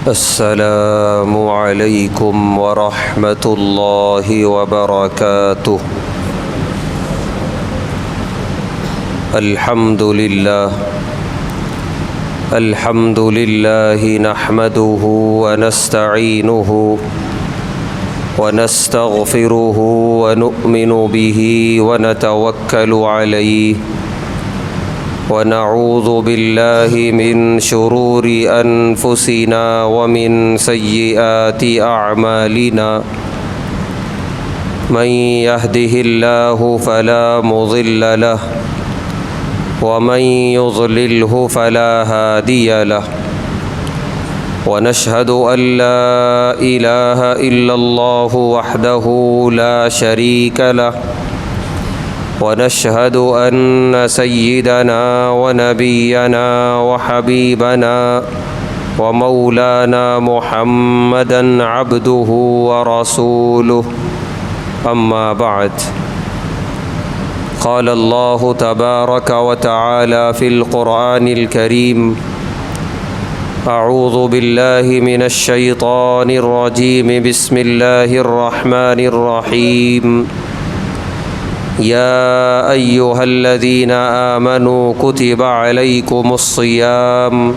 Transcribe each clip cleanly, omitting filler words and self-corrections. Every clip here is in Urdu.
السلام علیکم ورحمۃ اللہ وبرکاتہ۔ الحمد للہ نحمده ونستعینه ونستغفره ونؤمن به ونتوکل علیہ ونعوذ باللہ من شرور انفسنا ومن سیئات اعمالنا من يهده الله فلا مضل له ومن يضلله فلا هادي له ونشهد أن لا إله إلا الله وحده لا شريك له ونشهد أن سيدنا ونبينا وحبيبنا ومولانا محمدا عبده ورسوله أما بعد، قال الله تبارك وتعالى في القرآن الكريم: أعوذ بالله من الشيطان الرجيم، بسم الله الرحمن الرحيم. يا أيها الذين آمنوا كتب عليكم الصيام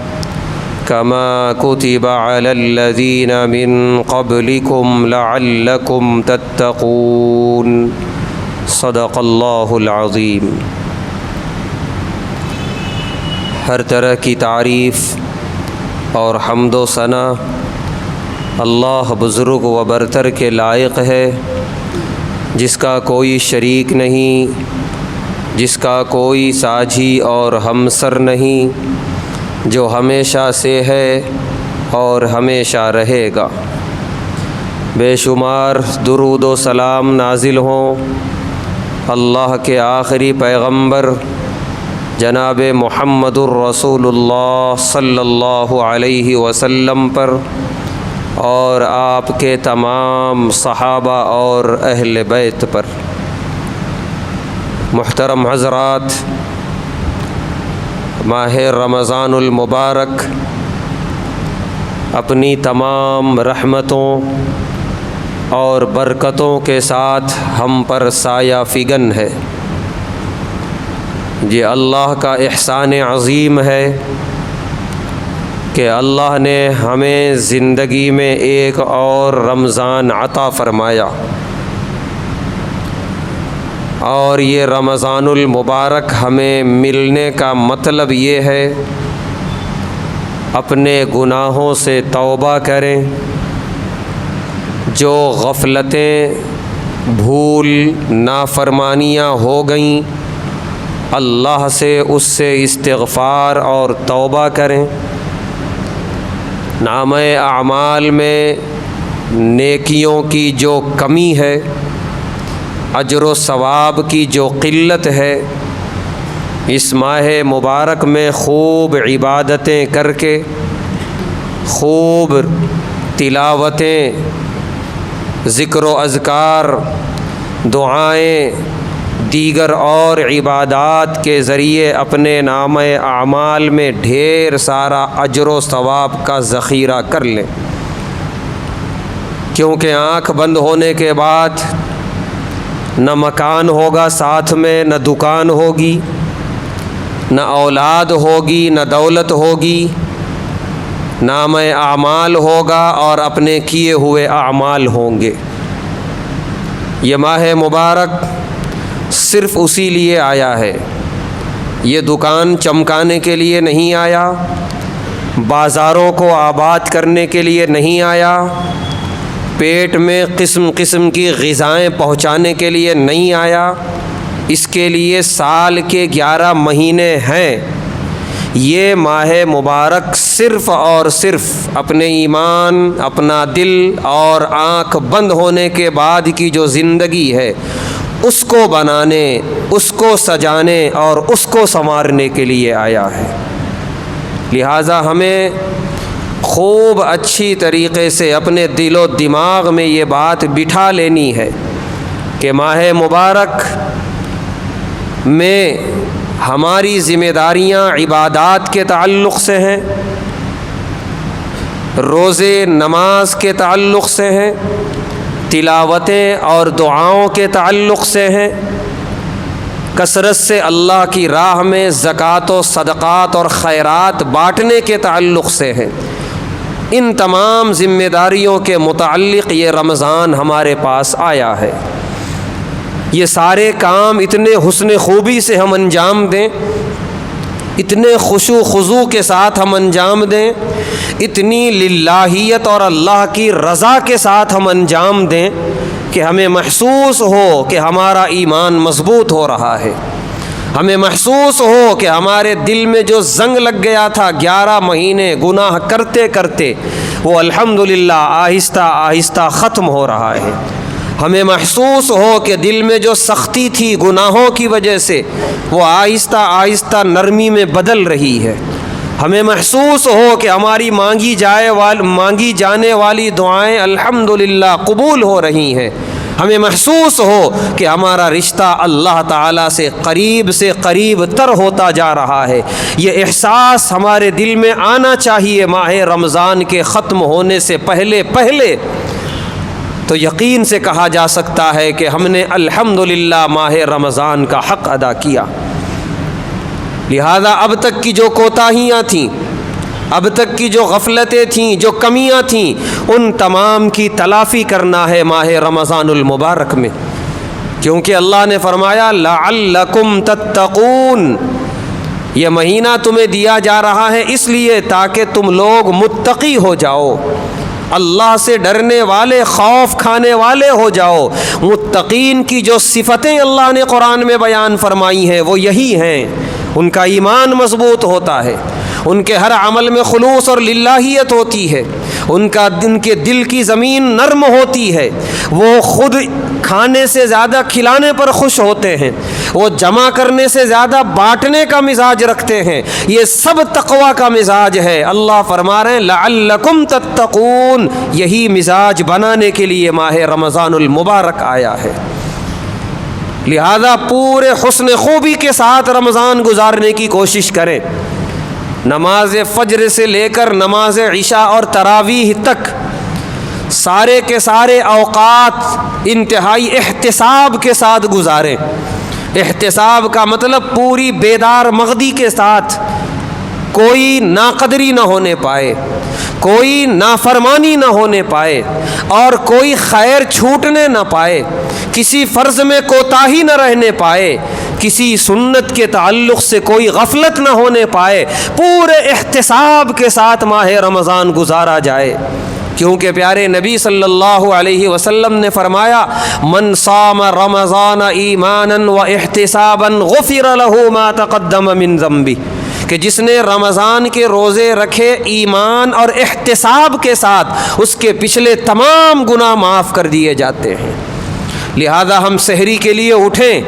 كما كتب على الذين من قبلكم لعلكم تتقون. صدق اللہ العظیم۔ ہر طرح کی تعریف اور حمد و ثنا اللہ بزرگ و برتر کے لائق ہے، جس کا کوئی شریک نہیں، جس کا کوئی ساجھی اور ہمسر نہیں، جو ہمیشہ سے ہے اور ہمیشہ رہے گا۔ بے شمار درود و سلام نازل ہوں اللہ کے آخری پیغمبر جناب محمد الرسول اللہ صلی اللہ علیہ وسلم پر، اور آپ کے تمام صحابہ اور اہل بیت پر۔ محترم حضرات، ماہ رمضان المبارک اپنی تمام رحمتوں اور برکتوں کے ساتھ ہم پر سایہ فگن ہے۔ یہ اللہ کا احسان عظیم ہے کہ اللہ نے ہمیں زندگی میں ایک اور رمضان عطا فرمایا، اور یہ رمضان المبارک ہمیں ملنے کا مطلب یہ ہے اپنے گناہوں سے توبہ کریں، جو غفلتیں، بھول، نافرمانیاں ہو گئیں اللہ سے اس سے استغفار اور توبہ کریں۔ نامہ اعمال میں نیکیوں کی جو کمی ہے، اجر و ثواب کی جو قلت ہے، اس ماہ مبارک میں خوب عبادتیں کر کے، خوب تلاوتیں، ذکر و اذکار، دعائیں، دیگر اور عبادات کے ذریعے اپنے نامہ اعمال میں ڈھیر سارا اجر و ثواب کا ذخیرہ کر لیں، کیونکہ آنکھ بند ہونے کے بعد نہ مکان ہوگا ساتھ میں، نہ دکان ہوگی، نہ اولاد ہوگی، نہ دولت ہوگی، نامہ اعمال ہوگا اور اپنے کیے ہوئے اعمال ہوں گے۔ یہ ماہ مبارک صرف اسی لیے آیا ہے، یہ دکان چمکانے کے لیے نہیں آیا، بازاروں کو آباد کرنے کے لیے نہیں آیا، پیٹ میں قسم قسم کی غذائیں پہنچانے کے لیے نہیں آیا۔ اس کے لیے سال کے 11 مہینے ہیں۔ یہ ماہ مبارک صرف اور صرف اپنے ایمان، اپنا دل اور آنکھ بند ہونے کے بعد کی جو زندگی ہے، اس کو بنانے، اس کو سجانے اور اس کو سنوارنے کے لیے آیا ہے۔ لہٰذا ہمیں خوب اچھی طریقے سے اپنے دل و دماغ میں یہ بات بٹھا لینی ہے کہ ماہ مبارک میں ہماری ذمہ داریاں عبادات کے تعلق سے ہیں، روزے نماز کے تعلق سے ہیں، تلاوتیں اور دعاؤں کے تعلق سے ہیں، کثرت سے اللہ کی راہ میں زکوٰۃ و صدقات اور خیرات بانٹنے کے تعلق سے ہیں۔ ان تمام ذمہ داریوں کے متعلق یہ رمضان ہمارے پاس آیا ہے۔ یہ سارے کام اتنے حسن خوبی سے ہم انجام دیں، اتنے خشوع و خضوع کے ساتھ ہم انجام دیں، اتنی للہیت اور اللہ کی رضا کے ساتھ ہم انجام دیں کہ ہمیں محسوس ہو کہ ہمارا ایمان مضبوط ہو رہا ہے، ہمیں محسوس ہو کہ ہمارے دل میں جو زنگ لگ گیا تھا 11 مہینے گناہ کرتے کرتے، وہ الحمدللہ آہستہ آہستہ ختم ہو رہا ہے۔ ہمیں محسوس ہو کہ دل میں جو سختی تھی گناہوں کی وجہ سے، وہ آہستہ آہستہ نرمی میں بدل رہی ہے۔ ہمیں محسوس ہو کہ ہماری مانگی جانے والی دعائیں الحمدللہ قبول ہو رہی ہیں۔ ہمیں محسوس ہو کہ ہمارا رشتہ اللہ تعالیٰ سے قریب تر ہوتا جا رہا ہے۔ یہ احساس ہمارے دل میں آنا چاہیے ماہ رمضان کے ختم ہونے سے پہلے تو یقین سے کہا جا سکتا ہے کہ ہم نے الحمدللہ ماہ رمضان کا حق ادا کیا۔ لہذا اب تک کی جو کوتاہیاں تھیں، اب تک کی جو غفلتیں تھیں، جو کمیاں تھیں، ان تمام کی تلافی کرنا ہے ماہ رمضان المبارک میں، کیونکہ اللہ نے فرمایا لعلکم تتقون، یہ مہینہ تمہیں دیا جا رہا ہے اس لیے تاکہ تم لوگ متقی ہو جاؤ، اللہ سے ڈرنے والے، خوف کھانے والے ہو جاؤ۔ متقین کی جو صفتیں اللہ نے قرآن میں بیان فرمائی ہیں وہ یہی ہیں، ان کا ایمان مضبوط ہوتا ہے، ان کے ہر عمل میں خلوص اور للہیت ہوتی ہے، ان کے دل کی زمین نرم ہوتی ہے، وہ خود کھانے سے زیادہ کھلانے پر خوش ہوتے ہیں، وہ جمع کرنے سے زیادہ بانٹنے کا مزاج رکھتے ہیں۔ یہ سب تقوی کا مزاج ہے۔ اللہ فرما رہے ہیں لعلکم تتقون، یہی مزاج بنانے کے لیے ماہ رمضان المبارک آیا ہے۔ لہذا پورے حسن خوبی کے ساتھ رمضان گزارنے کی کوشش کریں۔ نماز فجر سے لے کر نماز عشاء اور تراویح تک سارے کے سارے اوقات انتہائی احتساب کے ساتھ گزاریں۔ احتساب کا مطلب پوری بیدار مغزی کے ساتھ، کوئی ناقدری نہ ہونے پائے، کوئی نافرمانی نہ ہونے پائے، اور کوئی خیر چھوٹنے نہ پائے، کسی فرض میں کوتاہی نہ رہنے پائے، کسی سنت کے تعلق سے کوئی غفلت نہ ہونے پائے، پورے احتساب کے ساتھ ماہ رمضان گزارا جائے۔ کیونکہ پیارے نبی صلی اللہ علیہ وسلم نے فرمایا من صام رمضان ایمانا و احتسابا غفر له ما تقدم من ذنبہ، کہ جس نے رمضان کے روزے رکھے ایمان اور احتساب کے ساتھ، اس کے پچھلے تمام گناہ معاف کر دیے جاتے ہیں۔ لہذا ہم سحری کے لیے اٹھیں،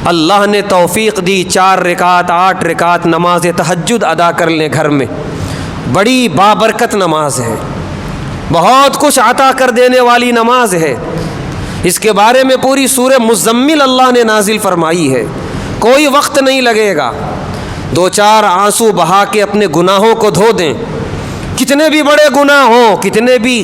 اللہ نے توفیق دی 4 رکعت 8 رکعت نماز تہجد ادا کر لیں گھر میں، بڑی بابرکت نماز ہے، بہت کچھ عطا کر دینے والی نماز ہے۔ اس کے بارے میں پوری سورہ مزمل اللہ نے نازل فرمائی ہے۔ کوئی وقت نہیں لگے گا، 2-4 آنسو بہا کے اپنے گناہوں کو دھو دیں، کتنے بھی بڑے گناہ ہوں، کتنے بھی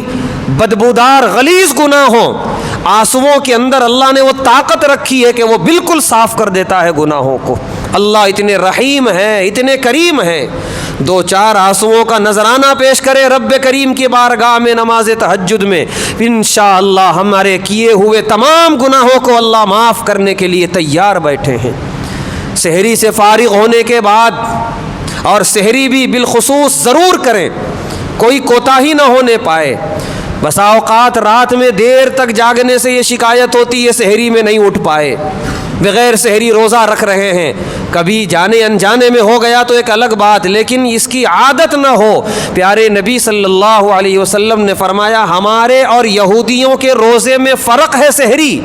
بدبودار غلیظ گناہ ہوں، آنسوؤں کے اندر اللہ نے وہ طاقت رکھی ہے کہ وہ بالکل صاف کر دیتا ہے گناہوں کو۔ اللہ اتنے رحیم ہیں، اتنے کریم ہیں۔ 2-4 آنسوؤں کا نذرانہ پیش کرے رب کریم کی بارگاہ میں نماز تہجد میں، انشاءاللہ ہمارے کیے ہوئے تمام گناہوں کو اللہ معاف کرنے کے لیے تیار بیٹھے ہیں۔ سحری سے فارغ ہونے کے بعد، اور سحری بھی بالخصوص ضرور کریں، کوئی کوتاہی نہ ہونے پائے۔ بسا اوقات رات میں دیر تک جاگنے سے یہ شکایت ہوتی ہے سحری میں نہیں اٹھ پائے، بغیر سحری روزہ رکھ رہے ہیں، کبھی جانے انجانے میں ہو گیا تو ایک الگ بات، لیکن اس کی عادت نہ ہو۔ پیارے نبی صلی اللہ علیہ وسلم نے فرمایا ہمارے اور یہودیوں کے روزے میں فرق ہے سحری،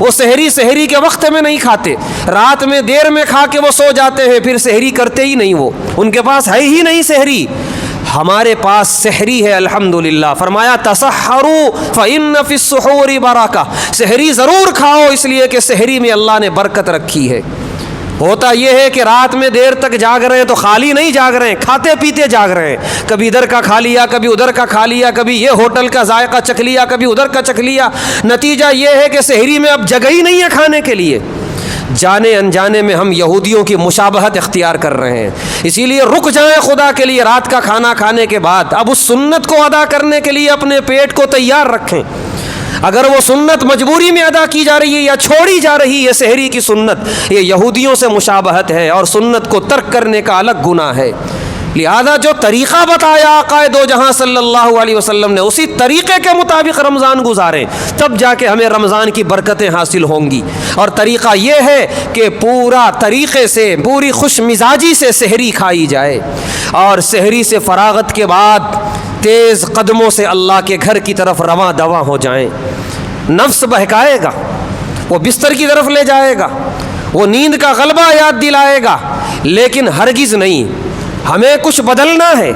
وہ سحری کے وقت میں نہیں کھاتے، رات میں دیر میں کھا کے وہ سو جاتے ہیں، پھر سحری کرتے ہی نہیں، وہ ان کے پاس ہے ہی نہیں سحری۔ ہمارے پاس سحری ہے الحمدللہ۔ فرمایا تسحروا فإن فی السحور برکہ، سحری ضرور کھاؤ اس لیے کہ سحری میں اللہ نے برکت رکھی ہے۔ ہوتا یہ ہے کہ رات میں دیر تک جاگ رہے ہیں تو خالی نہیں جاگ رہے ہیں، کھاتے پیتے جاگ رہے ہیں، کبھی ادھر کا کھا لیا، کبھی ادھر کا کھا لیا، کبھی یہ ہوٹل کا ذائقہ چکھ لیا، کبھی ادھر کا چکھ لیا۔ نتیجہ یہ ہے کہ سحری میں اب جگہ ہی نہیں ہے کھانے کے لیے۔ جانے انجانے میں ہم یہودیوں کی مشابہت اختیار کر رہے ہیں، اسی لیے رک جائیں خدا کے لیے رات کا کھانا کھانے کے بعد، اب اس سنت کو ادا کرنے کے لیے اپنے پیٹ کو تیار رکھیں۔ اگر وہ سنت مجبوری میں ادا کی جا رہی ہے یا چھوڑی جا رہی ہے سحری کی سنت، یہ یہودیوں سے مشابہت ہے اور سنت کو ترک کرنے کا الگ گناہ ہے۔ لہذا جو طریقہ بتایا آقا دو جہاں صلی اللہ علیہ وسلم نے، اسی طریقے کے مطابق رمضان گزاریں، تب جا کے ہمیں رمضان کی برکتیں حاصل ہوں گی۔ اور طریقہ یہ ہے کہ پورا طریقے سے، پوری خوش مزاجی سے سحری کھائی جائے، اور سحری سے فراغت کے بعد تیز قدموں سے اللہ کے گھر کی طرف رواں دواں ہو جائیں۔ نفس بہکائے گا، وہ بستر کی طرف لے جائے گا، وہ نیند کا غلبہ یاد دلائے گا، لیکن ہرگز نہیں۔ ہمیں کچھ بدلنا ہے،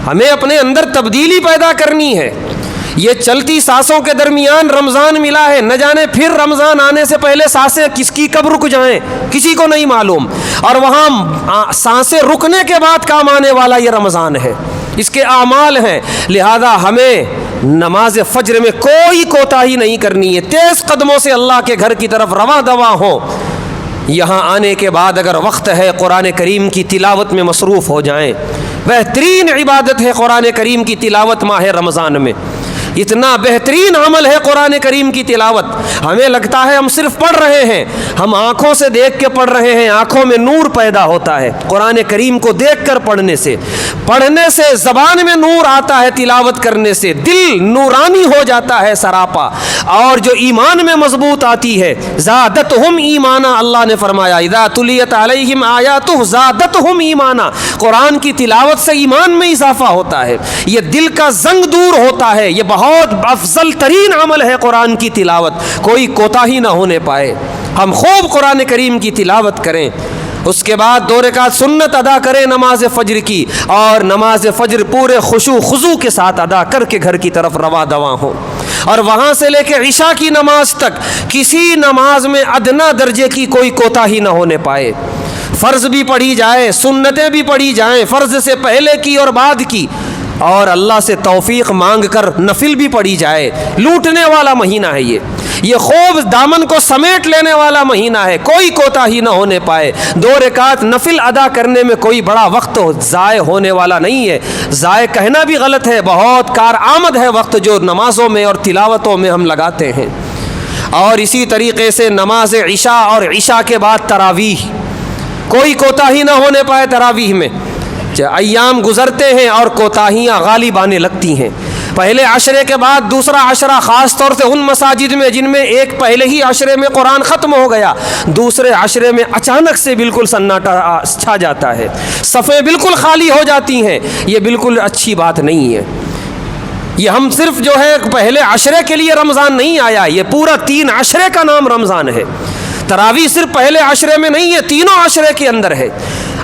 ہمیں اپنے اندر تبدیلی پیدا کرنی ہے۔ یہ چلتی سانسوں کے درمیان رمضان ملا ہے، نہ جانے پھر رمضان آنے سے پہلے سانسیں کس کی کب رک جائیں کسی کو نہیں معلوم، اور وہاں سانسیں رکنے کے بعد کام آنے والا یہ رمضان ہے، اس کے اعمال ہیں۔ لہذا ہمیں نماز فجر میں کوئی کوتاہی نہیں کرنی ہے، تیز قدموں سے اللہ کے گھر کی طرف رواں دواں ہو۔ یہاں آنے کے بعد اگر وقت ہے قرآن کریم کی تلاوت میں مصروف ہو جائیں۔ بہترین عبادت ہے قرآن کریم کی تلاوت ماہ رمضان میں، اتنا بہترین عمل ہے قرآن کریم کی تلاوت۔ ہمیں لگتا ہے ہم صرف پڑھ رہے ہیں، ہم آنکھوں سے دیکھ کے پڑھ رہے ہیں، آنکھوں میں نور پیدا ہوتا ہے قرآن کریم کو دیکھ کر پڑھنے سے زبان میں نور آتا ہے، تلاوت کرنے سے دل نورانی ہو جاتا ہے سراپا، اور جو ایمان میں مضبوط آتی ہے زادتہم ایمانا، اللہ نے فرمایا اذا تلیت علیہم آیاتہ زادتہم ایمانا، قرآن کی تلاوت سے ایمان میں اضافہ ہوتا ہے، یہ دل کا زنگ دور ہوتا ہے۔ یہ بہت افضل ترین عمل ہے قرآن کی تلاوت، کوئی کوتاہی نہ ہونے پائے۔ ہم خوب قرآن کریم کی تلاوت کریں، اس کے بعد 2 رکعت سنت ادا کریں نماز فجر کی، اور نماز فجر پورے خشوع خضوع کے ساتھ ادا کر کے گھر کی طرف رواں دواں ہوں، اور وہاں سے لے کے عشاء کی نماز تک کسی نماز میں ادنا درجے کی کوئی کوتاہی نہ ہونے پائے۔ فرض بھی پڑھی جائے، سنتیں بھی پڑھی جائیں، فرض سے پہلے کی اور بعد کی، اور اللہ سے توفیق مانگ کر نفل بھی پڑھی جائے۔ لوٹنے والا مہینہ ہے یہ خوب دامن کو سمیٹ لینے والا مہینہ ہے، کوئی کوتاہی نہ ہونے پائے۔ 2 رکعت نفل ادا کرنے میں کوئی بڑا وقت ضائع ہونے والا نہیں ہے، ضائع کہنا بھی غلط ہے، بہت کارآمد ہے وقت جو نمازوں میں اور تلاوتوں میں ہم لگاتے ہیں۔ اور اسی طریقے سے نماز عشاء اور عشاء کے بعد تراویح، کوئی کوتاہی نہ ہونے پائے تراویح میں۔ ایام گزرتے ہیں اور کوتاہیاں غالب آنے لگتی ہیں، پہلے عشرے کے بعد دوسرا عشرہ، خاص طور سے ان مساجد میں جن میں ایک پہلے ہی عشرے میں قرآن ختم ہو گیا، دوسرے عشرے میں اچانک سے بالکل سناٹا چھا جاتا ہے، صفیں بالکل خالی ہو جاتی ہیں۔ یہ بالکل اچھی بات نہیں ہے۔ یہ ہم صرف جو ہے پہلے عشرے کے لیے رمضان نہیں آیا، یہ پورا 3 عشرے کا نام رمضان ہے۔ تراویح صرف پہلے عشرے میں نہیں ہے، تینوں عشرے کے اندر ہے،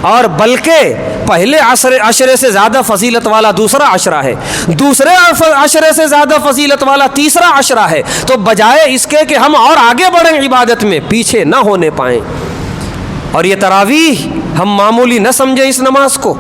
اور بلکہ پہلے عشرے سے زیادہ فضیلت والا دوسرا عشرہ ہے، دوسرے عشرے سے زیادہ فضیلت والا تیسرا عشرہ ہے۔ تو بجائے اس کے کہ ہم اور آگے بڑھیں عبادت میں، پیچھے نہ ہونے پائیں۔ اور یہ تراویح ہم معمولی نہ سمجھیں اس نماز کو،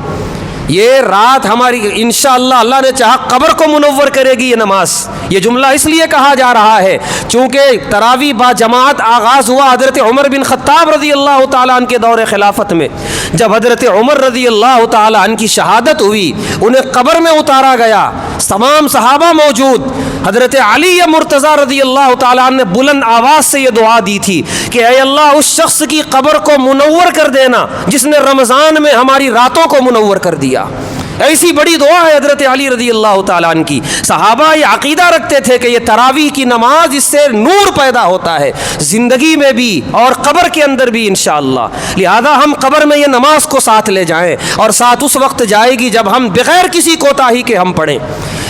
یہ رات ہماری انشاءاللہ اللہ نے چاہا قبر کو منور کرے گی یہ نماز۔ یہ جملہ اس لیے کہا جا رہا ہے چونکہ تراویح با جماعت آغاز ہوا حضرت عمر بن خطاب رضی اللہ تعالیٰ عنہ کے دور خلافت میں، جب حضرت عمر رضی اللہ تعالیٰ عنہ کی شہادت ہوئی، انہیں قبر میں اتارا گیا، تمام صحابہ موجود، حضرت علی مرتضیٰ رضی اللہ تعالیٰ عنہ نے بلند آواز سے یہ دعا دی تھی کہ اے اللہ اس شخص کی قبر کو منور کر دینا جس نے رمضان میں ہماری راتوں کو منور کر دیا۔ ایسی بڑی دعا ہے حضرت علی رضی اللہ تعالیٰ عنہ کی۔ صحابہ یہ عقیدہ رکھتے تھے کہ یہ تراویح کی نماز، اس سے نور پیدا ہوتا ہے زندگی میں بھی اور قبر کے اندر بھی انشاءاللہ۔ لہذا ہم قبر میں یہ نماز کو ساتھ لے جائیں، اور ساتھ اس وقت جائے گی جب ہم بغیر کسی کوتاہی کے ہم پڑھیں۔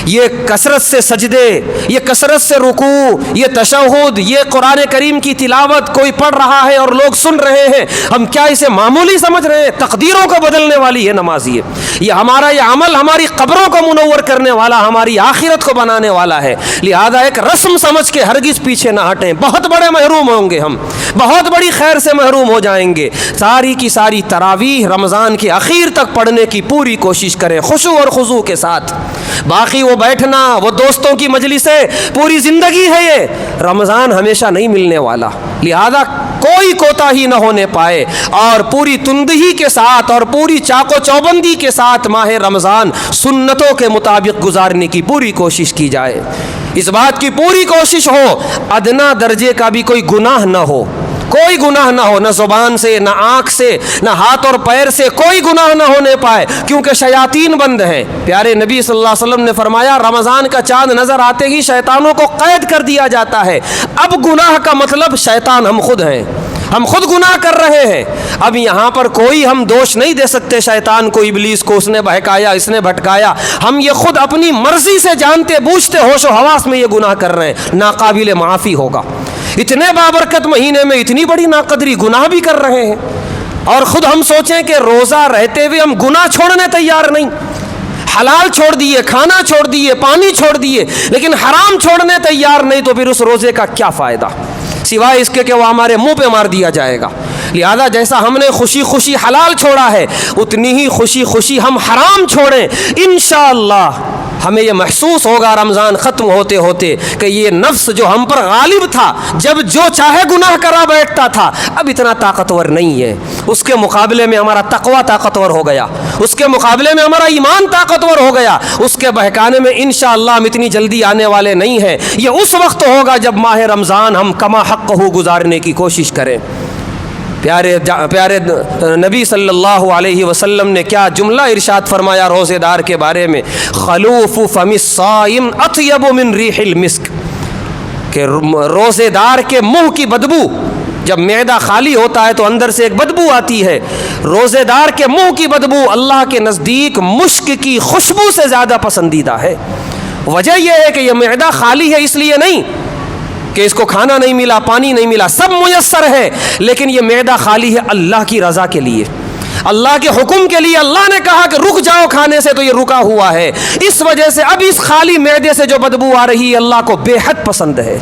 یہ کثرت سے سجدے، یہ کثرت سے رکوع، یہ تشہد، یہ قرآن کریم کی تلاوت کوئی پڑھ رہا ہے اور لوگ سن رہے ہیں، ہم کیا اسے معمولی سمجھ رہے ہیں؟ تقدیروں کو بدلنے والی ہے نماز یہ ہمارا یہ عمل ہماری قبروں کو منور کرنے والا، ہماری آخرت کو بنانے والا ہے۔ لہذا ایک رسم سمجھ کے ہرگز پیچھے نہ ہٹیں، بہت بڑے محروم ہوں گے ہم۔ بہت بڑی خیر سے محروم ہو جائیں گے۔ ساری کی ساری تراویح رمضان کے اخیر تک پڑھنے کی پوری کوشش کریں خشوع اور خضوع کے ساتھ۔ باقی وہ بیٹھنا، وہ دوستوں کی مجلسیں، پوری زندگی ہے یہ، رمضان ہمیشہ نہیں ملنے والا، لہذا کوئی کوتاہی نہ ہونے پائے اور پوری تندہی کے ساتھ اور پوری چاق و چوبندی کے ساتھ ماہ رمضان سنتوں کے مطابق گزارنے کی پوری کوشش کی جائے۔ اس بات کی پوری کوشش ہو ادنا درجے کا بھی کوئی گناہ نہ ہو، کوئی گناہ نہ ہو، نہ زبان سے، نہ آنکھ سے، نہ ہاتھ اور پیر سے، کوئی گناہ نہ ہونے پائے، کیونکہ شیاطین بند ہیں۔ پیارے نبی صلی اللہ علیہ وسلم نے فرمایا رمضان کا چاند نظر آتے ہی شیطانوں کو قید کر دیا جاتا ہے۔ اب گناہ کا مطلب شیطان ہم خود ہیں، ہم خود گناہ کر رہے ہیں۔ اب یہاں پر کوئی ہم دوش نہیں دے سکتے شیطان کو، ابلیس کو، اس نے بہکایا، اس نے بھٹکایا۔ ہم یہ خود اپنی مرضی سے جانتے بوجھتے ہوش و حواس میں یہ گناہ کر رہے ہیں، ناقابل معافی ہوگا۔ اتنے بابرکت مہینے میں اتنی بڑی ناقدری گناہ بھی کر رہے ہیں، اور خود ہم سوچیں کہ روزہ رہتے ہوئے ہم گناہ چھوڑنے تیار نہیں، حلال چھوڑ دیے، کھانا چھوڑ دیے، پانی چھوڑ دیے، لیکن حرام چھوڑنے تیار نہیں، تو پھر اس روزے کا کیا فائدہ سوائے اس کے کہ وہ ہمارے منہ پہ مار دیا جائے گا۔ لہذا جیسا ہم نے خوشی خوشی حلال چھوڑا ہے، اتنی ہی خوشی خوشی ہم حرام چھوڑیں۔ انشاءاللہ ہمیں یہ محسوس ہوگا رمضان ختم ہوتے ہوتے کہ یہ نفس جو ہم پر غالب تھا، جب جو چاہے گناہ کرا بیٹھتا تھا، اب اتنا طاقتور نہیں ہے۔ اس کے مقابلے میں ہمارا تقویٰ طاقتور ہو گیا، اس کے مقابلے میں ہمارا ایمان طاقتور ہو گیا، اس کے بہکانے میں انشاءاللہ ہم اتنی جلدی آنے والے نہیں ہیں۔ یہ اس وقت ہوگا جب ماہ رمضان ہم کما حق ہو گزارنے کی کوشش کریں۔ پیارے نبی صلی اللہ علیہ وسلم نے کیا جملہ ارشاد فرمایا روزے دار کے بارے میں، خلوف فم الصائم اطیب من ریح المسک، کہ روزے دار کے منہ کی بدبو، جب معدہ خالی ہوتا ہے تو اندر سے ایک بدبو آتی ہے، روزے دار کے منہ کی بدبو اللہ کے نزدیک مشک کی خوشبو سے زیادہ پسندیدہ ہے۔ وجہ یہ ہے کہ یہ معدہ خالی ہے اس لیے نہیں کہ اس کو کھانا نہیں ملا، پانی نہیں ملا، سب میسر ہے، لیکن یہ معدہ خالی ہے اللہ کی رضا کے لیے، اللہ کے حکم کے لیے۔ اللہ نے کہا کہ رک جاؤ کھانے سے، تو یہ رکا ہوا ہے۔ اس وجہ سے اب اس خالی معدے سے جو بدبو آ رہی ہے اللہ کو بے حد پسند ہے۔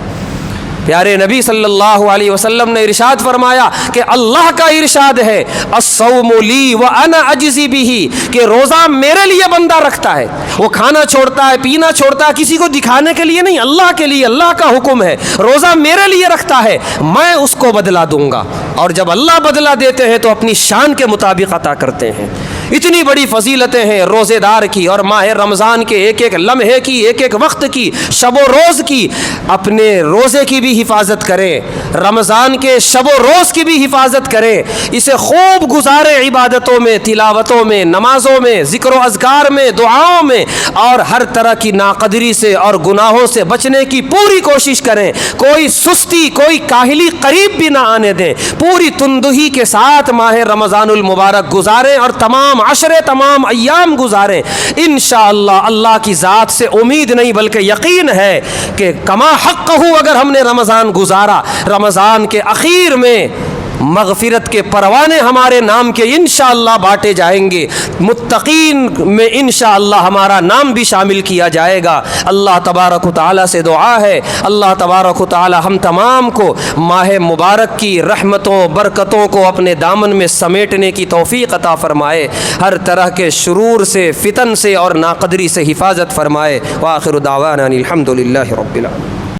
پیارے نبی صلی اللہ علیہ وسلم نے ارشاد فرمایا کہ اللہ کا ارشاد ہے الصوم لی وانا اجزی بہ، کہ روزہ میرے لیے بندہ رکھتا ہے، وہ کھانا چھوڑتا ہے، پینا چھوڑتا ہے، کسی کو دکھانے کے لیے نہیں، اللہ کے لیے، اللہ کا حکم ہے، روزہ میرے لیے رکھتا ہے، میں اس کو بدلہ دوں گا۔ اور جب اللہ بدلہ دیتے ہیں تو اپنی شان کے مطابق عطا کرتے ہیں۔ اتنی بڑی فضیلتیں ہیں روزے دار کی، اور ماہ رمضان کے ایک ایک لمحے کی، ایک ایک وقت کی، شب و روز کی۔ اپنے روزے کی بھی حفاظت کریں، رمضان کے شب و روز کی بھی حفاظت کریں، اسے خوب گزاریں عبادتوں میں، تلاوتوں میں، نمازوں میں، ذکر و اذکار میں، دعاؤں میں، اور ہر طرح کی ناقدری سے اور گناہوں سے بچنے کی پوری کوشش کریں۔ کوئی سستی، کوئی کاہلی قریب بھی نہ آنے دیں، پوری تندہی کے ساتھ ماہ رمضان المبارک گزاریں اور تمام عشرے، تمام ایام گزاریں۔ انشاءاللہ اللہ کی ذات سے امید نہیں بلکہ یقین ہے کہ کما حق ہو اگر ہم نے رمضان گزارا، رمضان کے اخیر میں مغفرت کے پروانے ہمارے نام کے انشاءاللہ بانٹے جائیں گے، متقین میں انشاءاللہ ہمارا نام بھی شامل کیا جائے گا۔ اللہ تبارک و تعالیٰ سے دعا ہے، اللہ تبارک و تعالیٰ ہم تمام کو ماہ مبارک کی رحمتوں برکتوں کو اپنے دامن میں سمیٹنے کی توفیق عطا فرمائے، ہر طرح کے شرور سے، فتن سے اور ناقدری سے حفاظت فرمائے۔ وآخر دعوانا الحمد للہ رب العالمین۔